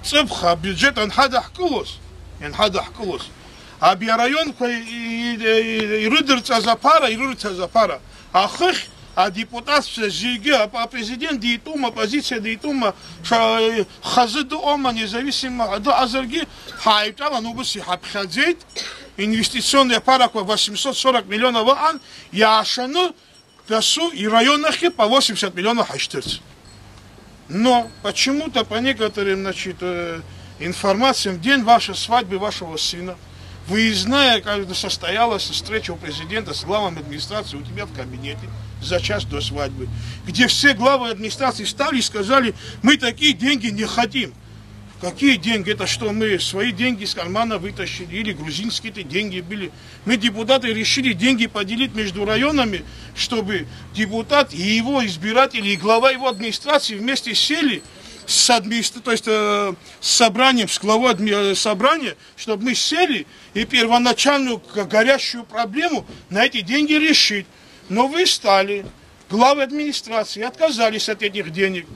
цепха бюджет анхадах кулос. Аби район и рыдерца запара. Ахх, а депутат Жиге, а президент Диитума, оппозиция Диитума, хазыду ома независимо, да азерги, хайптала, ну бы си хапхадзейт, инвестиционная пара 840 миллионов ан, яшану, тасу и районах по 80 миллионов хаштырц. Но почему-то по некоторым, значит, информациям, в день вашей свадьбы вашего сына, выездная, когда состоялась встреча у президента с главами администрации у тебя в кабинете за час до свадьбы, где все главы администрации встали и сказали, мы такие деньги не хотим. Какие деньги? Это что, мы свои деньги с кармана вытащили или грузинские-то деньги были? Мы, депутаты, решили деньги поделить между районами, чтобы депутат и его избиратели, и глава его администрации вместе сели с собранием, с главой собрания, чтобы мы сели и первоначальную горящую проблему на эти деньги решить. Но вы стали, главы администрации, отказались от этих денег.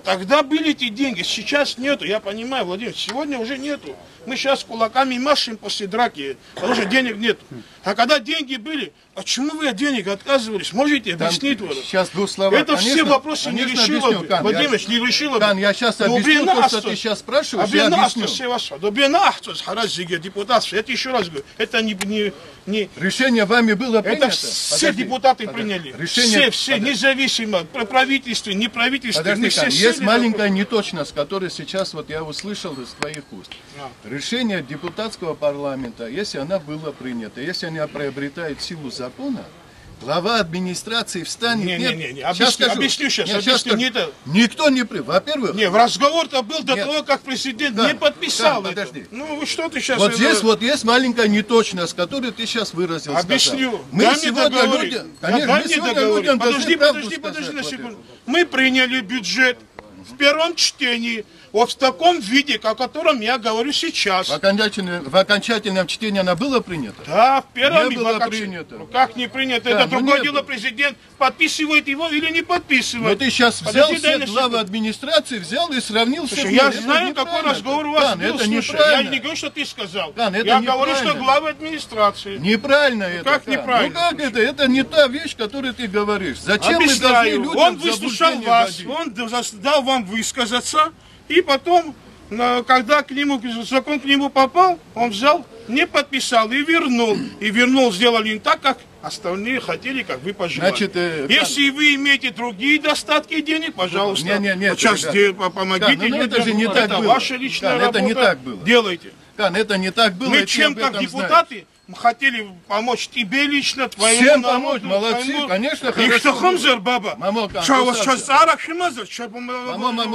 Тогда были эти деньги, сейчас нету, я понимаю, Владимир, сегодня уже нету. Мы сейчас кулаками машем после драки, потому что денег нету. А когда деньги были, почему вы от денег отказывались? Можете объяснить? Сейчас двух словах. Это конечно, все вопросы не решило бы. Владимир, не решило бы. Я сейчас объясню то, что ты сейчас спрашиваешь, я объясню. Депутат, это еще раз говорю, это не... Решение вами было принято? Это все депутаты приняли. Решение... Все, независимо, правительство, не правительство. Есть маленькая неточность, которую сейчас вот я услышал из твоих уст. Решение депутатского парламента, если она была принята, если она приобретает силу закона, глава администрации встанет... Объясню сейчас. Никто не... Во-первых... Не, разговор-то был до того, как президент не подписал это. Подожди. Ну, что ты сейчас... Вот здесь вот есть маленькая неточность, которую ты сейчас выразил. Объясню. Мы сегодня людям... Конечно, мы сегодня людям подожди на секунду. Мы приняли бюджет в первом чтении. Вот в таком виде, о котором я говорю сейчас. В окончательном чтении она была принята? Да, в первом не было принято. Ну как не принято? Да, это другое дело, президент подписывает его или не подписывает. Но ты сейчас взял все главы администрации, взял и сравнил все. Я знаю, какой разговор у вас был. Это неправильно. Я не говорю, что ты сказал. Я говорю, что главы администрации. Неправильно это. Как неправильно? Ну как это? Это не та вещь, которую ты говоришь. Зачем мы должны людям он выслушал вас, он дал вам высказаться. И потом, когда закон к нему попал, он взял, не подписал и вернул. И вернул, сделали не так, как остальные хотели, как вы пожелали. Значит, если вы имеете другие достатки денег, пожалуйста, сейчас помогите людям. Это же не так было. Ваша личная работа. Это не так было. Делайте. Это не так было. Мы чем, как депутаты, мы хотели помочь тебе лично, твоему всем народу, помочь, молодцы, конечно, хорошо. И что хамзер, баба? Что у вас сейчас арак шимазер?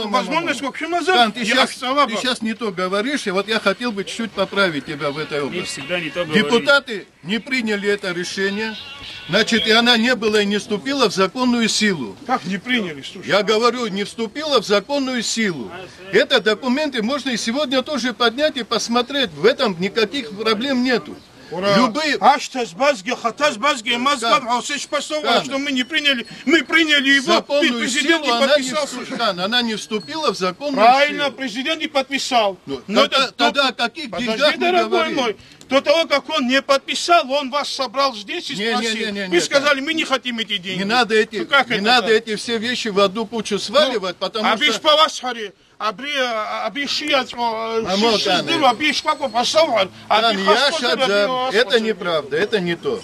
Возможность как шимазер? Ты сейчас не то говоришь, и вот я хотел бы чуть-чуть поправить тебя в этой области. Депутаты не приняли это решение, значит, и она не была и не вступила в законную силу. Как не приняли? Слушай. Я говорю, не вступила в законную силу. Это документы можно и сегодня тоже поднять и посмотреть. В этом никаких проблем нету. Любые... что мы не приняли, мы приняли его, президент не подписал. Она не вступила в законную Правильно, силу. Президент не подписал. Но тогда о каких деньгах мы говорим? До того, как он не подписал, он вас собрал здесь и спросил. Вы сказали, мы не хотим эти деньги. Не надо эти все вещи в одну кучу сваливать, потому что... Это неправда, это не то.